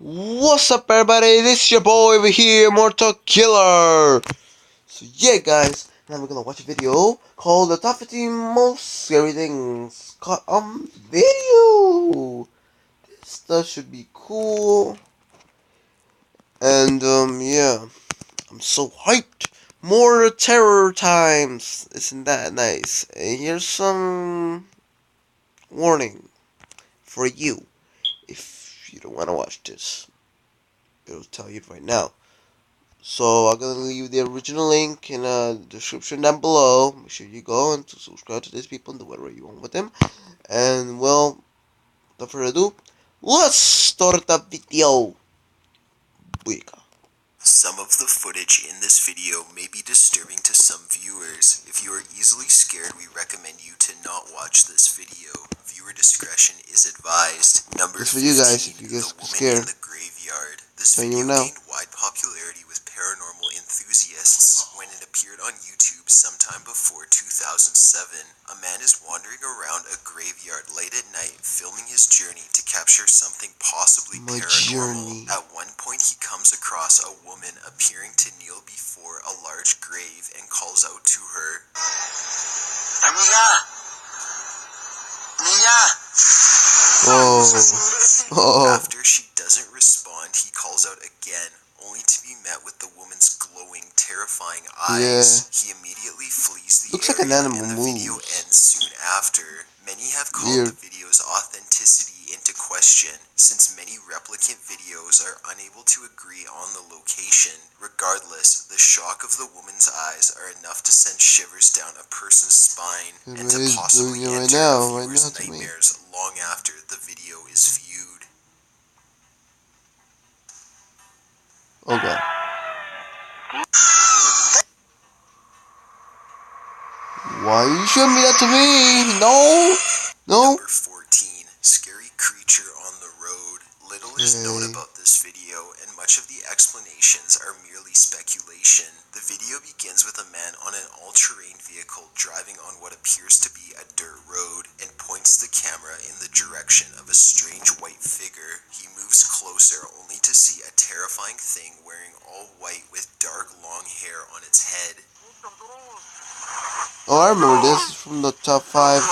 What's up, everybody? This is your boy over here, Mortal Killer. So yeah, guys, now we're gonna watch a video called "The Top 15 Most Scary Things." Caught on video. This stuff should be cool. And yeah, I'm so hyped. More terror times. Isn't that nice? And here's some warning for you if you don't want to watch this. It'll tell you right now. So I'm gonna leave the original link in the description down below. Make sure you go and to subscribe to these people and do whatever you want with them. And well, without further ado, let's start the video. Booyaka. Some of the footage in this video may be disturbing to some viewers. If you are easily scared, we recommend you to not watch this video. Viewer discretion is advised. Number This for you 15, guys if you get The Woman scared. in the Graveyard. This Telling video you now. gained wide popularity with paranormal enthusiasts when it appeared on YouTube sometime before 2007. A man is wandering around a graveyard late at night, filming his journey to capture something possibly paranormal. At one point, he comes across a woman appearing to kneel before a large grave and calls out to her. Amiga! Niña! Oh. After she doesn't respond, he calls out again, only to be met with the woman's glowing, terrifying eyes. Yeah. He immediately flees the Looks like area an animal and the video moves. ends soon after. Many have called Weird. the video's authenticity into question, since many replicant videos are unable to agree on the location. Regardless, the shock of the woman's eyes are enough to send shivers down a person's spine and to Everybody's possibly doing it enter right a now viewer's to me. nightmares long after the video is viewed. Oh god. Why you showing me that to me? No. No. Number 14, Scary Creature on the Road. Little is known about this video, and much of the explanations are merely speculation. The video begins with a man on an all-terrain vehicle driving on what appears to be a dirt road and points the camera in the direction of a strange white figure. He moves closer only to see a terrifying thing wearing all white with dark long hair on its head. Oh, I remember this from the top 5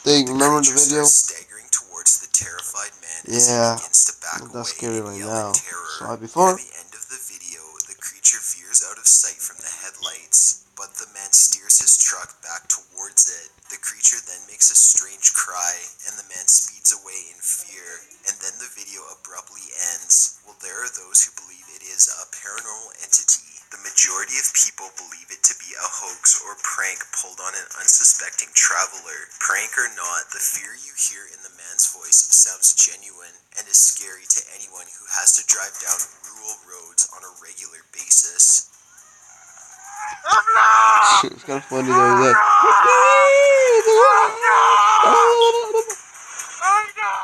thing. Remember the creature video? starts staggering towards the terrified man as Yeah. he begins to back Not away that scary and right yell now. in terror. Saw it before. Near the end of the video, the creature veers out of sight from the headlights, but the man steers his truck back towards it. The creature then makes a strange cry, and the man speeds away in fear, and then the video abruptly ends. Well, there are those who believe it is a paranormal entity. The majority of people believe it to be a hoax or prank pulled on an unsuspecting traveler. Prank or not, the fear you hear in the man's voice sounds genuine and is scary to anyone who has to drive down rural roads on a regular basis. It's kind of funny though. That.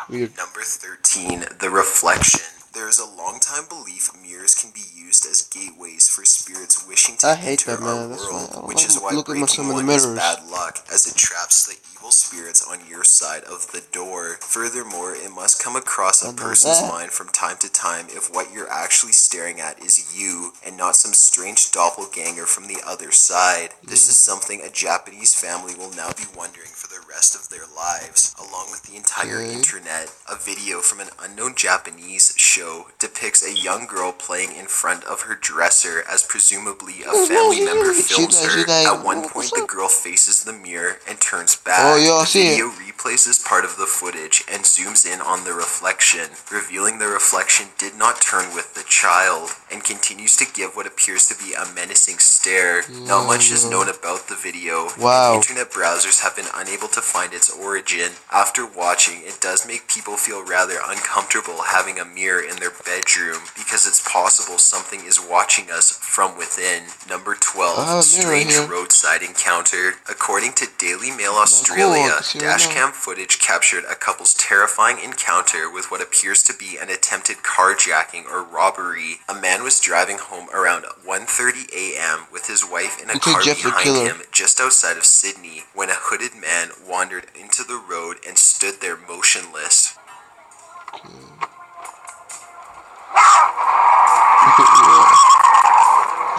Weird. Number 13, The Reflection. There is a long-time belief mirrors can be used as gateways for spirits wishing to I hate enter that, man. our That's why I world, don't which is like why looking at breaking some of the one is mirrors. bad luck, as it traps the evil spirits on your side of the door. Furthermore, it must come across a person's mind from time to time if what you're actually staring at is you, and not some strange doppelganger from the other side. This is something a Japanese family will now be wondering for the rest of their lives, along with the entire internet. A video from an unknown Japanese show depicts a young girl playing in front of her dresser as presumably a family member films her. At one point, the girl faces the mirror and turns back. The video replays this part of the footage and zooms in on the reflection, revealing the reflection did not turn with the child and continues to give what appears to be a menacing stare. Not much is known about the video, and internet browsers have been unable to find its origin. After watching, it does make people feel rather uncomfortable having a mirror in their bedroom because it's possible something is watching us from within. Number 12, Strange Roadside Encounter. According to Daily Mail Australia, dashcam footage captured a couple's terrifying encounter with what appears to be an attempted carjacking or robbery. A man was driving home around 1:30 a.m. with his wife in a car behind him just outside of Sydney when a hooded man wandered into the road and stood there motionless.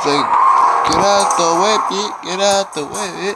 like, get out the way, Pete. Get out the way.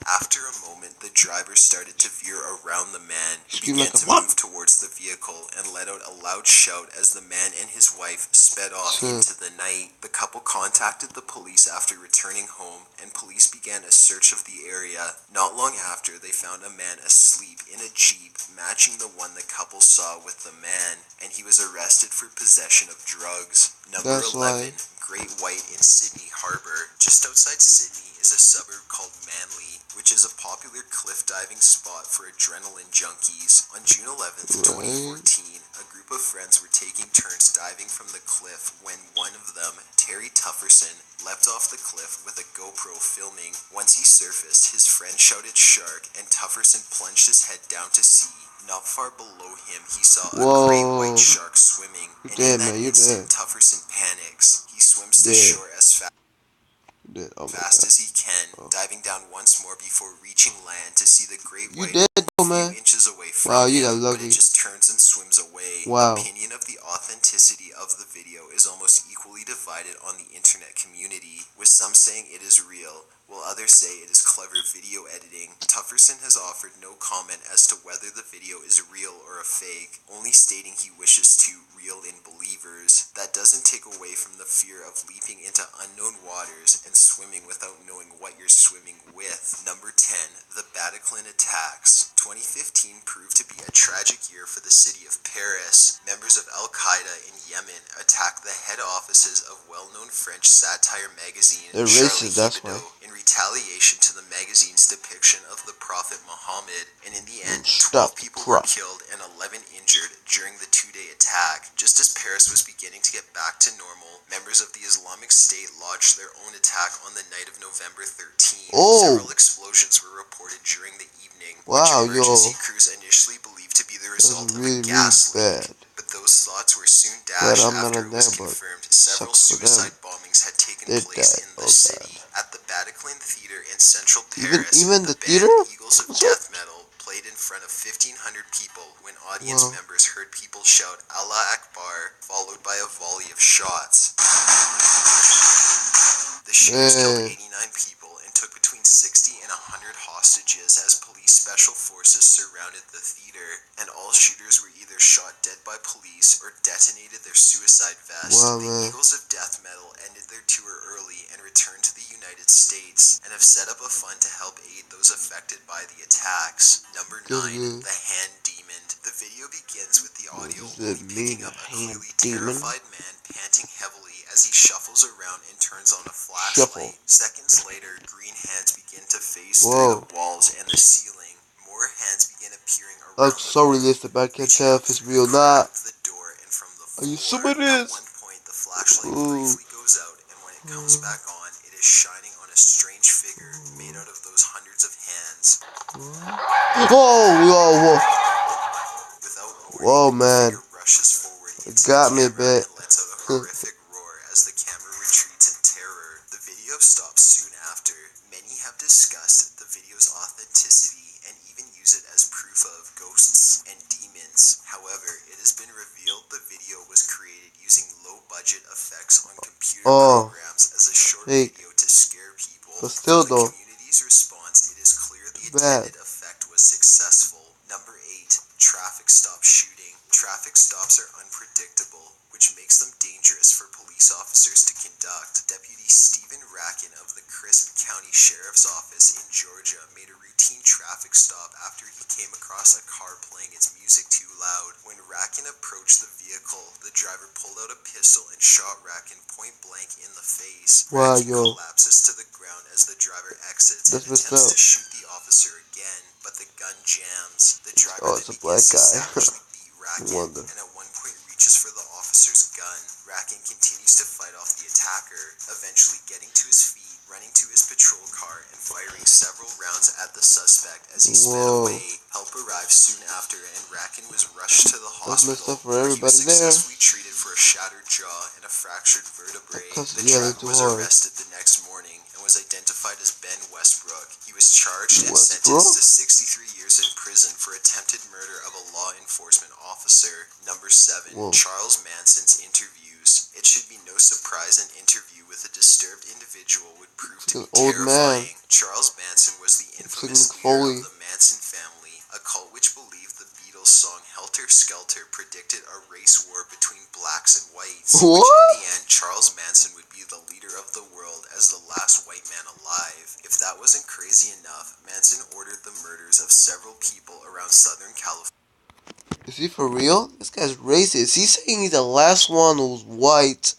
After a moment, the driver started to veer around the man, who Scream began like a to what? move towards the vehicle and let out a loud shout as the man and his wife sped off into the night. The couple contacted the police after returning home, and police began a search of the area. Not long after, they found a man asleep in a Jeep matching the one the couple saw with the man, and he was arrested for possession of drugs. Number That's 11, Great White in Sydney Harbor. Just outside Sydney is a suburb called Manly, which is a popular cliff diving spot for adrenaline junkies. On June 11th, 2014, a group of friends were taking turns diving from the cliff when one of them, Terry Tufferson, leapt off the cliff with a GoPro filming. Once he surfaced, his friend shouted shark, and Tufferson plunged his head down to sea. Not far below him, he saw a great white shark swimming, and in that instant, Tufferson panics. He swims to shore as fast as he can, diving down once more before reaching land to see the great white a few inches away from him, but it just turns and swims away. Opinion of the authenticity of the video is almost equally divided on the internet community, with some saying it is real, while others say it is clever video editing. Tufferson has offered no comment as to whether the video is real or a fake, only stating he wishes to reel in believers. That doesn't take away from the fear of leaping into unknown waters and swimming without knowing what you're swimming with. Number 10, the Bataclan attacks. 2015 proved to be a tragic year for the city of Paris. Members of Al-Qaeda in Yemen attacked the head offices of well-known French satire magazine Charlie Hebdo in retaliation to the magazine's depiction of the Prophet Muhammad, and in the end, 12 people were killed and 11 injured during the two-day attack. Just as Paris was beginning to get back to normal, members of the Islamic State lodged their own attack on the night of November 13th. Several explosions were reported during the evening, which emergency crews initially believed to be the result of a gas leak. But those thoughts were soon dashed after it was confirmed several suicide bombings had taken place in the city. At the Bataclan Theater in central Paris, the band Eagles of Death Metal played in front of 1,500 people when audience members heard people shout Allah Akbar, followed by a volley of shots. The shooters killed 89 people and took between 60 and 100 hostages as police special forces surrounded the theater, and all shooters were either shot dead by police or detonated their suicide vest. The Eagles of Death Metal ended their tour early and returned to the United States, and have set up a fund to help aid those affected by the attacks. Number 9, the Hand Demon. The video begins with the audio picking up a clearly terrified man panting heavily as he shuffles around and turns on a flashlight. Seconds later, green hands begin to phase through the walls and the ceiling. More hands begin appearing around so realistic, but I can't tell if it's real or not. the door and from the floor. Are you assuming it is? At one point, the flashlight briefly goes out, and when it comes back on, it is shining on a strange figure made out of those hundreds of hands. Whoa. Without warning, Whoa, man. the figure rushes forward into Got the me a camera bit. and lets out a horrific roar as the camera retreats in terror. The video stops soon after. Many have discussed the video's authenticity and even use it as proof of ghosts and demons. However, it has been revealed the video was created using low-budget effects on computer programs as a short video to scare people. But still, From the community's response, it is clear the intended effect was successful. Number 8, traffic stop shooting. Traffic stops are unpredictable, which makes them dangerous for police officers to conduct. Deputy Stephen Racken of the Crisp County Sheriff's Office in Georgia made a routine traffic stop after he came across a car playing its music too loud. When Racken approached the vehicle, the driver pulled out a pistol and shot Racken point blank in the face. Racken collapses to the ground as the driver exits and attempts to shoot the officer again, but the gun jams. The driver then begins to savagely beat Racken, and at one point reaches for the officer's gun. Racken continues to fight off the attacker, eventually getting to his feet, running to his patrol car, and firing several rounds at the suspect as he sped away. Help arrived soon after, and Racken was rushed to the hospital, where he was successfully treated for a shattered jaw and a fractured vertebrae. The driver was arrested the next morning and was identified as Ben Westbrook. He was charged and sentenced to 63 years in prison for attempted murder of a law enforcement officer. Number 7, Charles Manson's interviews. It should be no surprise an interview with a disturbed individual would prove to An be old man. terrifying. Charles Manson was the Looks like infamous Mick leader Foley. of the Manson family, a cult which believed the Beatles' song Helter Skelter predicted a race war between blacks and whites, What? which in the end Charles Manson would be the leader of the world as the last white man alive. If that wasn't crazy enough, Manson ordered the murders of several people around Southern California. Is he for real? This guy's racist. He's saying he's the last one who's white,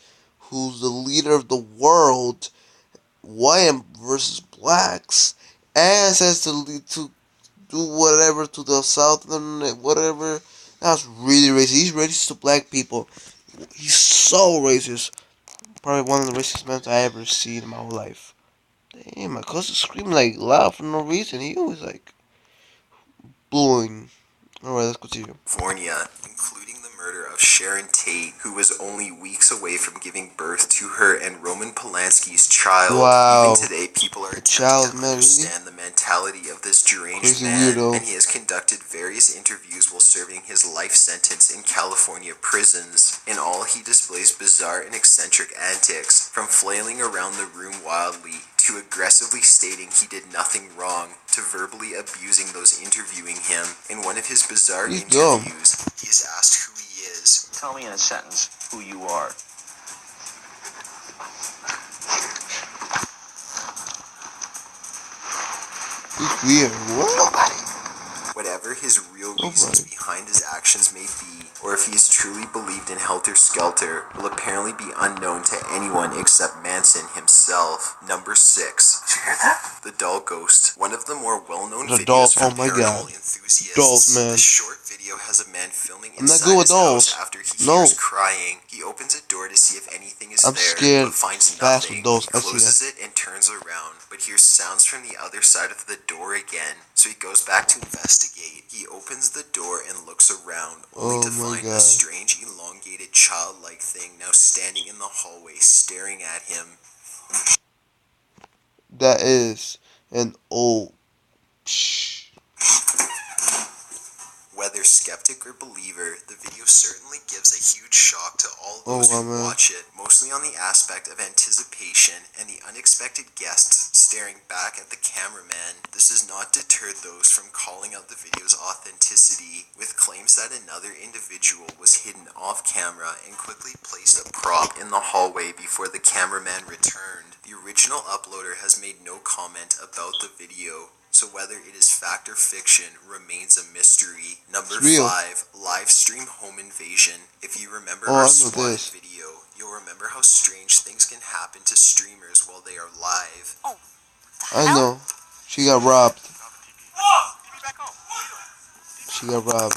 who's the leader of the world, white versus blacks, and says to do whatever to the southern whatever. That's really racist. He's racist to black people. He's so racist. Probably one of the racist men I ever seen in my whole life. Damn, my cousin screaming like loud for no reason. He was like blowing. Alright, let's continue. California, including the murder of Sharon Tate, who was only weeks away from giving birth to her and Roman Polanski's child. Wow. Even today, people are The attempting child, to man, understand the mentality of this deranged Crazy man, weirdo. and he has conducted various interviews while serving his life sentence in California prisons. In all, he displays bizarre and eccentric antics, from flailing around the room wildly, to aggressively stating he did nothing wrong, to verbally abusing those interviewing him. In one of his bizarre He's dumb. interviews, he is asked who he is. Tell me in a sentence who you are. He's weird. What? Nobody. Whatever his real reasons Nobody. behind his actions may be, or if he is truly believed in Helter Skelter, will apparently be unknown to anyone except Manson himself. Number 6. Did you hear that? The Doll Ghost. One of the more well-known The videos dolls, from oh my paranormal God. enthusiasts. Dolls, man. This short video has a man filming I'm not inside good with his house dolls. after he No. hears crying. He opens a door to see if anything is I'm there, scared but finds fast nothing. with dolls. He I see closes it and turns around, but hears sounds from the other side of the door again. So he goes back to investigate. He opens the door and looks around, only Oh to my find God. a strange, elongated, childlike thing now standing in the hallway, staring at him. That is an old. Psh. Whether skeptic or believer, the video certainly gives a huge shock to all those wow, who man. watch it, mostly on the aspect of anticipation and the unexpected guests staring back at the cameraman. This has not deterred those from calling out the video's authenticity, with claims that another individual was hidden off camera and quickly placed a prop in the hallway before the cameraman returned. The original uploader has made no comment about the video, so whether it is fact or fiction remains a mystery. Number It's real. 5, live stream home invasion. If you remember Oh, our I know SWAT this. video, you'll remember how strange things can happen to streamers while they are live. I know. She got robbed. Whoa! Get me back home. She got robbed.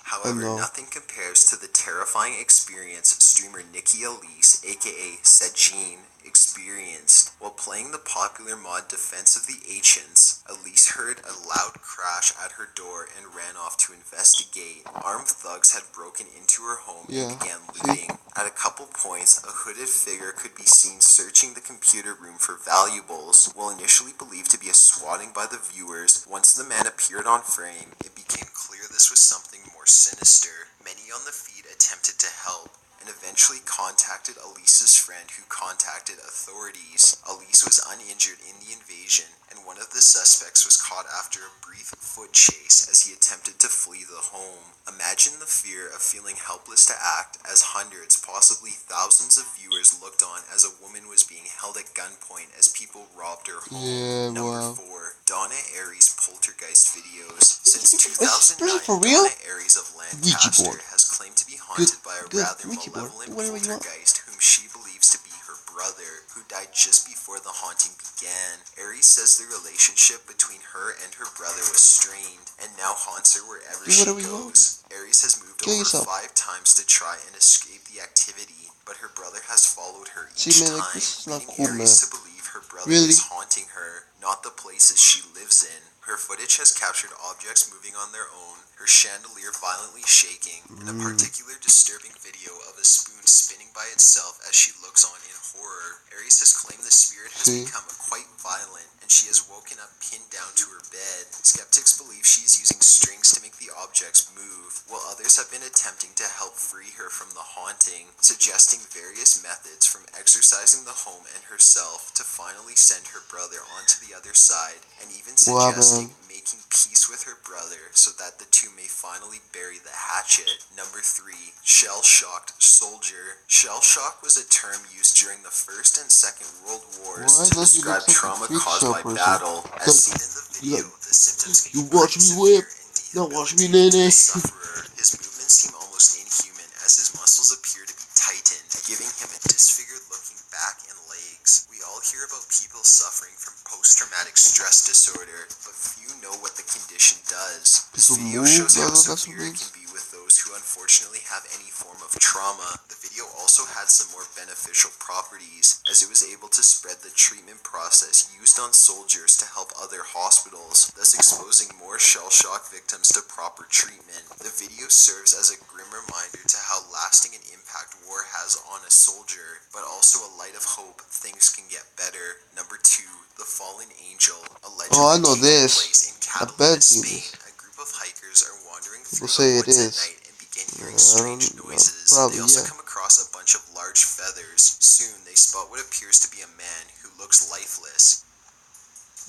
However, know. nothing compares to the terrifying experience streamer Nikki Elise, aka Sajine, experienced while playing the popular mod Defense of the Ancients. Elise heard a loud crash at her door and ran off to investigate. Armed thugs had broken into her home Yeah, and began see? looting. At a couple points, a hooded figure could be seen searching the computer room for valuables. While initially believed to be a swatting by the viewers, once the man appeared on frame, it became clear this was something more sinister. Many on the feed attempted to help, and eventually contacted Elise's friend, who contacted authorities. Elise was uninjured in the invasion, and one of the suspects was caught after a brief foot chase as he attempted to flee the home. Imagine the fear of feeling helpless to act as hundreds, possibly thousands of viewers looked on as a woman was being held at gunpoint as people robbed her home. Yeah, Number wow. 4, Donna Aries poltergeist videos. Since Is this 2009, for real? Donna Aries of Ouija Lancaster board. has claimed to be haunted by a good rather Ouija board. malevolent Do whatever you want. poltergeist whom she believes to be her brother, who died just before the haunting began. Aries says the relationship between her and her brother was strained, and now haunts her wherever Do she whatever you want. goes. Aries has moved Kill over yourself. 5 times to try and escape the activity, but her brother has followed her each See, man, like, time, this is not leading cool, Aries man. to believe her brother Really? is haunting her, not the places she lives in. Her footage has captured objects moving on their own, her chandelier violently shaking, and a particular disturbing video of a spoon spinning by itself as she looks on in horror. Aries has claimed the spirit has See? become quite violent, and she has woken up pinned down to her bed. Skeptics believe she is using strings to make the objects move, while others have been attempting to help free her from from the haunting, suggesting various methods from exorcising the home and herself to finally send her brother onto the other side, and even suggesting making peace with her brother so that the two may finally bury the hatchet. Number 3. Shell-shocked soldier. Shell-shock was a term used during the First and Second World Wars to describe trauma caused by battle. As seen in the video, the symptoms can be pretty severe and debilitating to the sufferer. His movements seem almost inhuman as his muscles appear to be tightened, giving him a disfigured-looking back and legs. We all hear about people suffering from post-traumatic stress disorder, but few know what the condition does. This video shows how severe it can be with those who unfortunately have any form of trauma. The video also had some more beneficial properties, as it was able to spread the treatment process used on soldiers to help other hospitals, thus exposing more shell-shock victims to proper treatment. The video serves as a grim reminder to how lasting an impact war has on a soldier, but also a light of hope things can get better. Number 2. The Fallen Angel. Allegedly taking place in Catalina, Spain. A group of hikers are wandering through the woods at night and begin hearing strange noises. They also come across a bunch of large feathers. Soon they spot what appears to be a man who looks lifeless.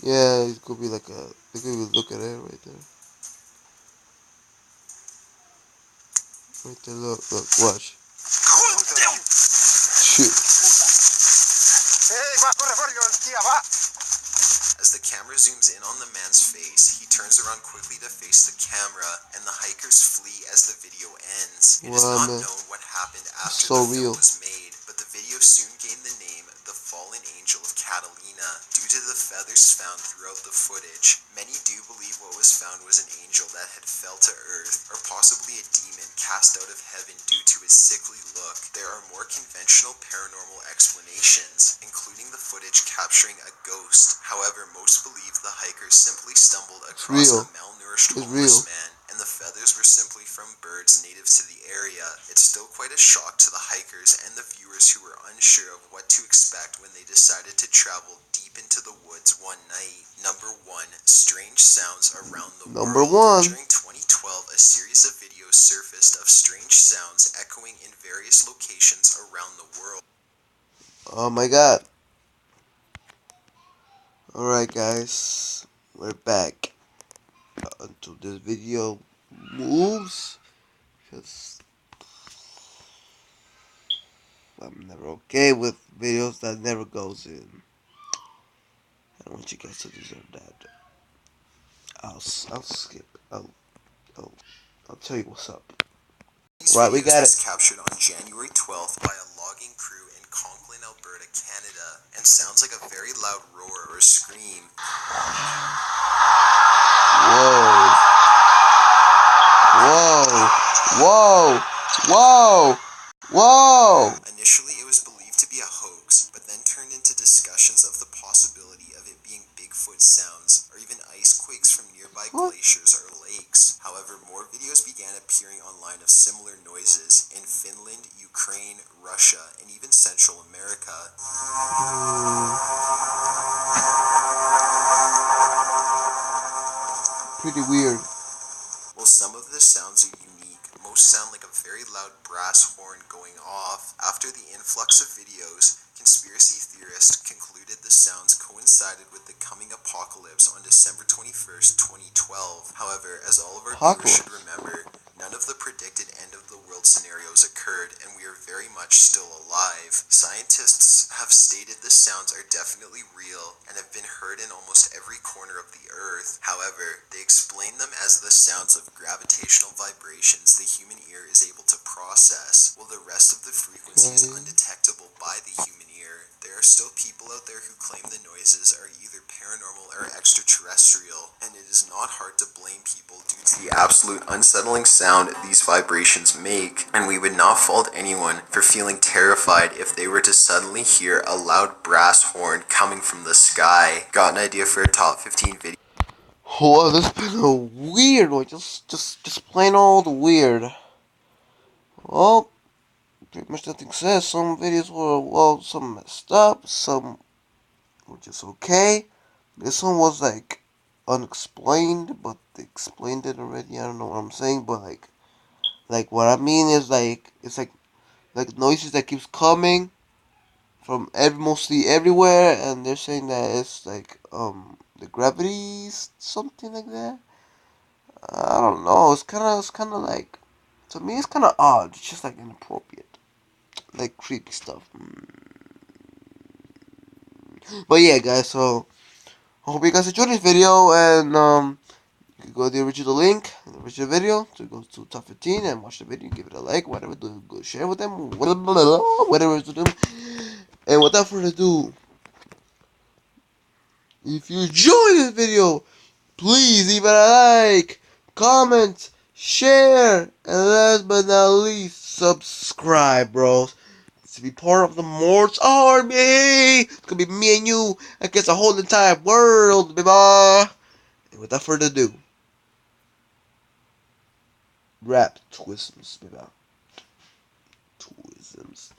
Yeah, it could be like a. They could look at it right there. Right there, look, watch. Shoot. As the camera zooms in on the man's face, he turns around quickly to face the camera, and the hikers flee as the video ends. It is not known what happened after the film was made, but the video soon gained the name The Fallen Angel of Catalina due to the feathers found throughout the footage. Many do believe what was found was an angel that had fell to earth, or possibly a demon cast out of heaven due to his sickly look. There are more conventional paranormal explanations, including the footage capturing a ghost. However, most believe the hikers simply stumbled across a malnourished homeless man, and the feathers were simply from birds native to the area. It's still quite a shock to the hikers and the viewers who were unsure of what to expect when they decided to travel deep into the woods one night. Number 1. Strange sounds around the world. During 2012, a series of videos surfaced of strange sounds echoing in various locations around the world. Oh my god. Alright guys, we're back until this video moves, because I'm never okay with videos that never goes in. I don't want you guys to deserve that. I'll skip. I'll tell you what's up. Right, we got it. Captured on January 12th by a logging crew in Conklin, Alberta, Canada, and sounds like a very loud roar or scream. Whoa. Whoa. Whoa. Whoa. Whoa. Initially, it was believed to be a hoax, but then turned into discussions of the possibility of it being Bigfoot sounds, or even ice quakes from nearby glaciers or lakes. However, more videos began appearing online of similar noises in Finland, Ukraine, Russia, and even Central America. Pretty weird. While some of the sounds are unique, most sound like a very loud brass horn going off. After the influx of videos, conspiracy theorists concluded the sounds coincided with the coming apocalypse on December 21st, 2012. However, as all of our viewers should remember, none of the predicted end of the world scenarios occurred, and we are very much still alive. Scientists have stated the sounds are definitely real and have been heard in almost every corner of the earth. However, they explain them as the sounds of gravitational vibrations the human ear is able to process, while the rest of the frequency is undetectable by the human ear. There are still people out there who claim the noises are either paranormal or extraterrestrial, and it is not hard to blame people due to the absolute unsettling sound these vibrations make, and we would not fault anyone for feeling terrified if they were to suddenly hear a loud brass horn coming from the sky. Got an idea for a top 15 video? Whoa, this has been a weird one. Just plain old weird. Well, pretty much nothing says. Some videos were, well, some messed up, some were just okay. This one was like unexplained, but they explained it already. I don't know what I'm saying, but like what I mean is like, it's like like noises that keeps coming from mostly everywhere, and they're saying that it's like the gravity's something like that. I don't know. It's kind of like, to me it's kind of odd. It's just like inappropriate, like creepy stuff. But yeah, guys. So I hope you guys enjoyed this video, and you can go to the original link, the original video, to go to top 15 and watch the video, give it a like, whatever, do go share with them, whatever to do. And without further ado, if you enjoyed this video, please leave it a like, comment, share, and last but not least, subscribe, bros. To be part of the Morts Army. It's gonna be me and you against the whole entire world, baby. And without further ado, rap twisms, baby. Twisms.